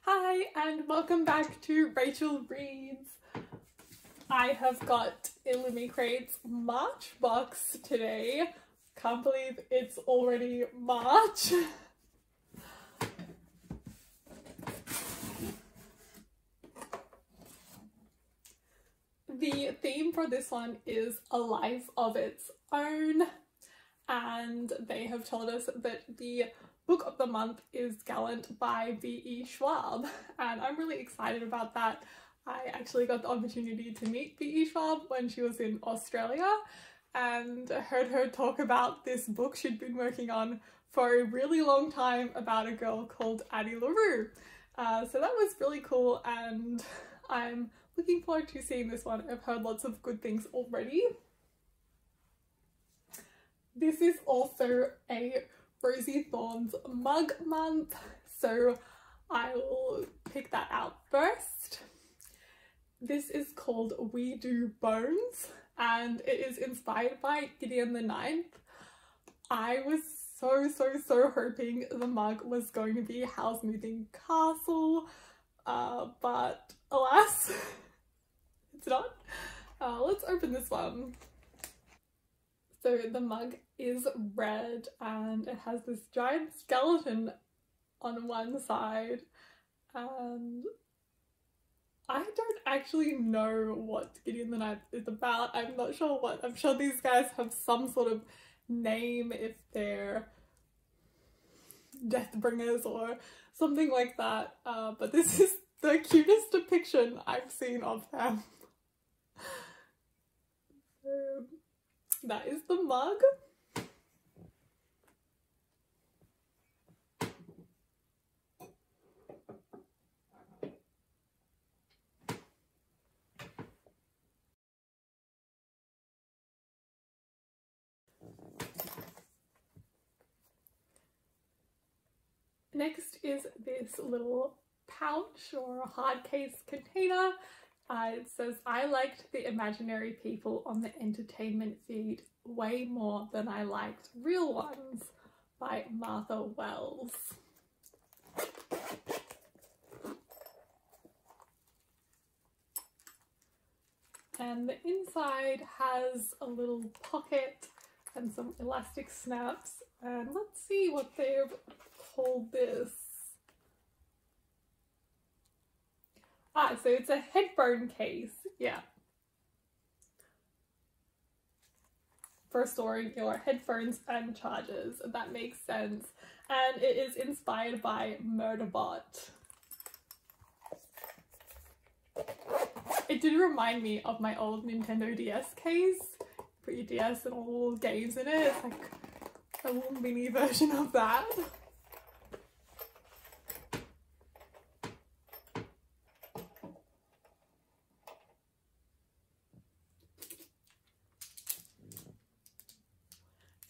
Hi and welcome back to Rachael Reads. I have got Illumicrate's March box today. Can't believe it's already March. The theme for this one is a life of its own, and they have told us that the book of the month is Gallant by V.E. Schwab, and I'm really excited about that. I actually got the opportunity to meet V.E. Schwab when she was in Australia and heard her talk about this book she'd been working on for a really long time about a girl called Addie LaRue. So that was really cool, and I'm looking forward to seeing this one. I've heard lots of good things already. This is also a Rosie Thorne's mug month, so I'll pick that out first. This is called We Do Bones, and it is inspired by Gideon the Ninth. I was so hoping the mug was going to be Howl's Moving Castle, but alas, it's not. Let's open this one. So the mug is red and it has this giant skeleton on one side, and I don't actually know what Gideon the Ninth is about. I'm not sure what. I'm sure these guys have some sort of name if they're Deathbringers or something like that, but this is the cutest depiction I've seen of them. So that is the mug. Next is this little pouch or a hard case container. It says, I liked the imaginary people on the entertainment feed way more than I liked real ones, by Martha Wells. And the inside has a little pocket and some elastic snaps, and let's see what they've called this. So it's a headphone case, yeah. For storing your headphones and chargers, that makes sense. And it is inspired by Murderbot. It did remind me of my old Nintendo DS case. Put your DS and all the games in it. It's like a little mini version of that.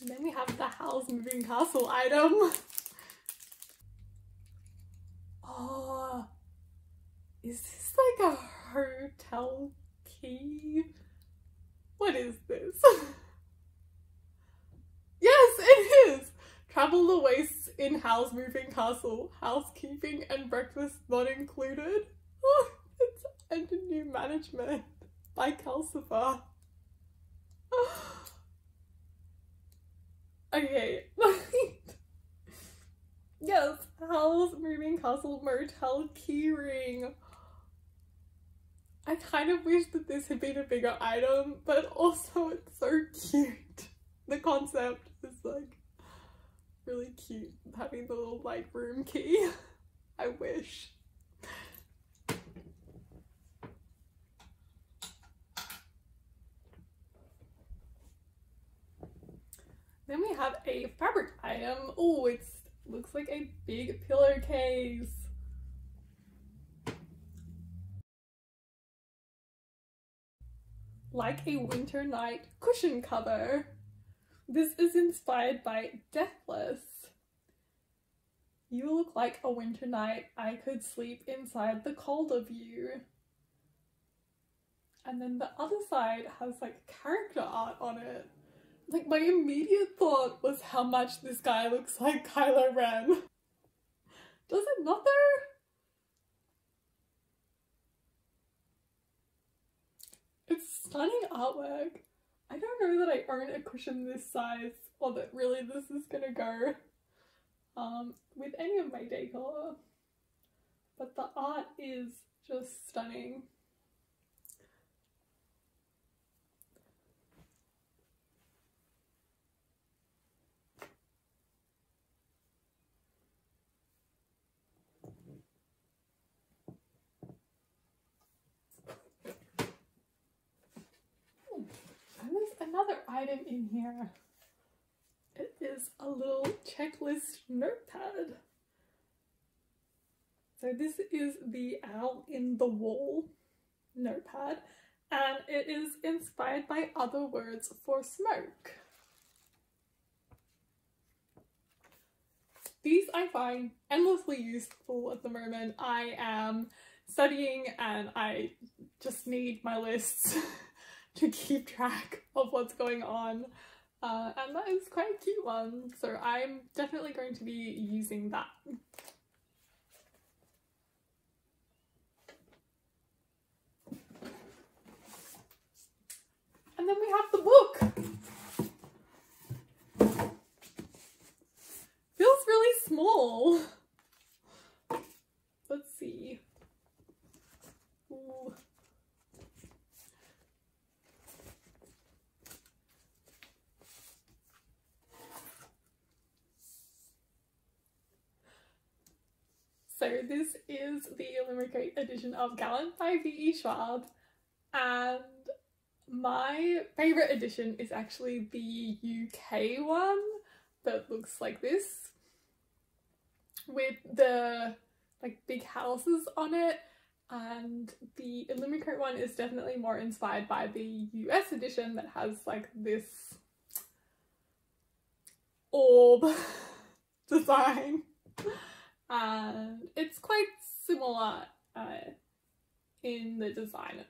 And then we have the Howl's Moving Castle item. Oh, is this like a hotel key? What is this? Yes, it is! Travel the wastes in Howl's Moving Castle. Housekeeping and breakfast not included. Oh, it's under new management by Calcifer. Okay, yes, Howl's Moving Castle Motel keyring. I kind of wish that this had been a bigger item, but also it's so cute. The concept is like really cute, having the little like room key. I wish. Then we have a fabric item. Oh, it looks like a big pillowcase. Like a winter night cushion cover. This is inspired by Deathless. You look like a winter night. I could sleep inside the cold of you. And then the other side has like character art on it. Like, my immediate thought was how much this guy looks like Kylo Ren. Does it not though? stunning artwork. I don't know that I own a cushion this size or that really this is gonna go with any of my decor, but the art is just stunning. And there's another item in here. It is a little checklist notepad. So this is the Owl in the Wall notepad, and it is inspired by other words for smoke. These I find endlessly useful at the moment. I am studying and I just need my lists to keep track of what's going on, and that is quite a cute one, so I'm definitely going to be using that. And then we have the book. Feels really small. Let's see. Ooh. So this is the Illumicrate edition of Gallant by V.E. Schwab, and my favourite edition is actually the UK one that looks like this, with the like big houses on it, and the Illumicrate one is definitely more inspired by the US edition that has like this orb design. And it's quite similar in the design.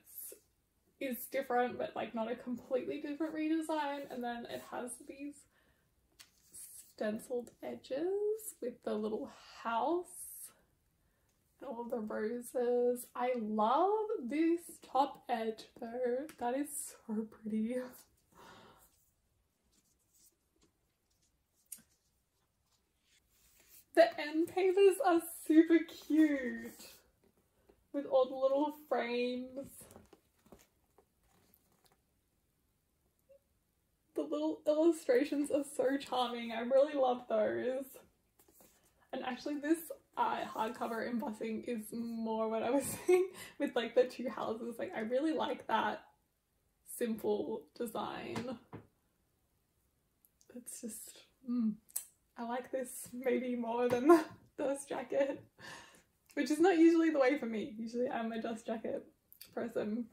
It's different, but like not a completely different redesign. And then it has these stenciled edges with the little house and all the roses. I love this top edge though. That is so pretty. The end papers are super cute with all the little frames. The little illustrations are so charming. I really love those. And actually this hardcover embossing is more what I was saying with like the two houses. Like I really like that simple design. It's just I like this maybe more than the dust jacket, which is not usually the way for me. Usually I'm a dust jacket person.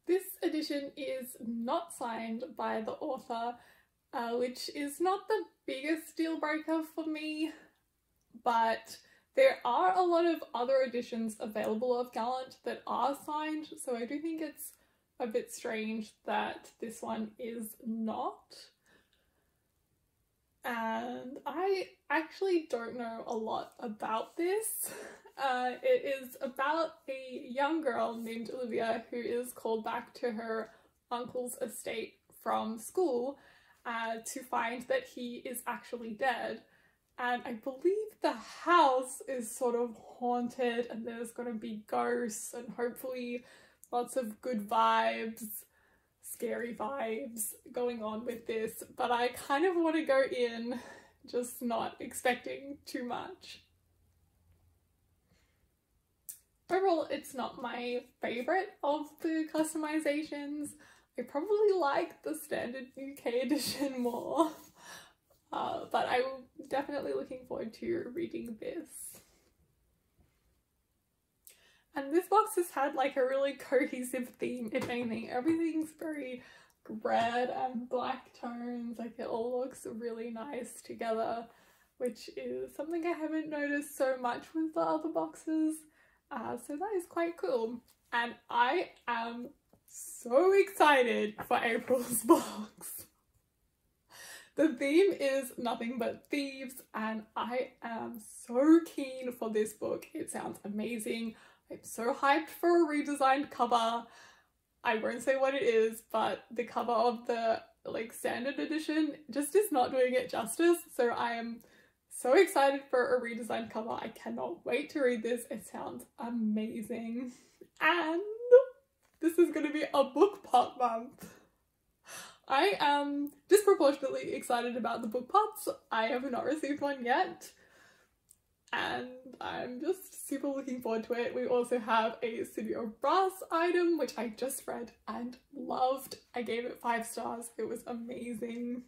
This edition is not signed by the author, which is not the biggest deal breaker for me, but there are a lot of other editions available of Gallant that are signed, so I do think it's a bit strange that this one is not. And I actually don't know a lot about this. It is about a young girl named Olivia who is called back to her uncle's estate from school to find that he is actually dead. And I believe the house is sort of haunted and there's going to be ghosts and hopefully lots of good vibes, scary vibes going on with this, but I kind of want to go in just not expecting too much. Overall, it's not my favourite of the customizations. I probably like the standard UK edition more, but I'm definitely looking forward to reading this. And this box has had like a really cohesive theme, if anything. Everything's very red and black tones, like it all looks really nice together, which is something I haven't noticed so much with the other boxes. So that is quite cool. And I am so excited for April's box. The theme is nothing but thieves and I am so keen for this book. It sounds amazing. I'm so hyped for a redesigned cover. I won't say what it is, but the cover of the like standard edition just is not doing it justice. So I am so excited for a redesigned cover. I cannot wait to read this. It sounds amazing. And this is going to be a book part month. I am disproportionately excited about the book parts. I have not received one yet, and I'm just super looking forward to it. We also have a Studio Brass item, which I just read and loved. I gave it 5 stars. It was amazing.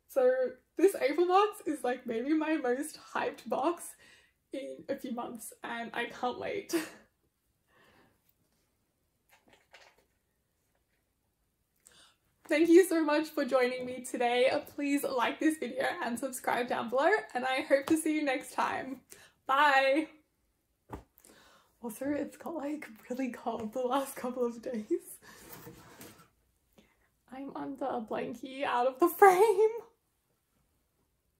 So this April box is like maybe my most hyped box in a few months, and I can't wait. Thank you so much for joining me today. Please like this video and subscribe down below, and I hope to see you next time. Bye! Also, it's got like really cold the last couple of days. I'm under a blankie out of the frame.